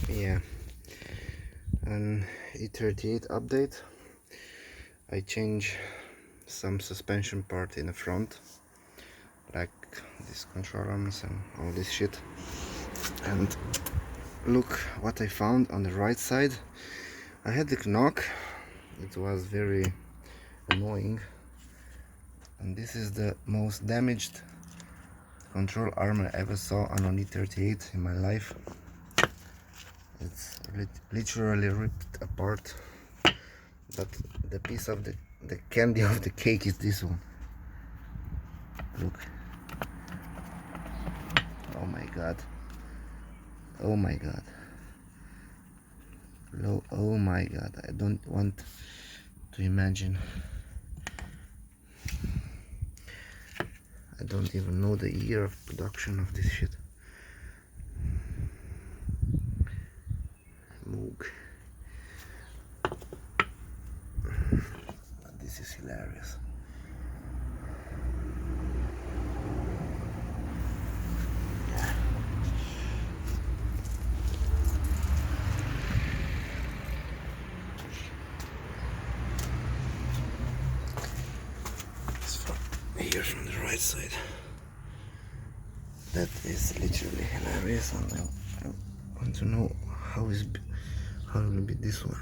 Yeah, an E38 update. I changed some suspension part in the front, like these control arms and all this shit. And look what I found on the right side. I had the knock, it was very annoying, and this is the most damaged control arm I ever saw on an E38 in my life. It's literally ripped apart, but the piece of the candy of the cake is this one. Look. Oh my god. Oh my god. Oh my god. I don't want to imagine. I don't even know the year of production of this shit. Moog. But this is hilarious. Here from the right side. That is literally hilarious, and I want to know how will be this one.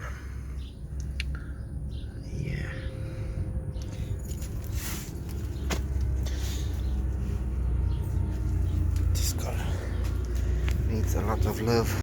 Yeah. This car needs a lot of love.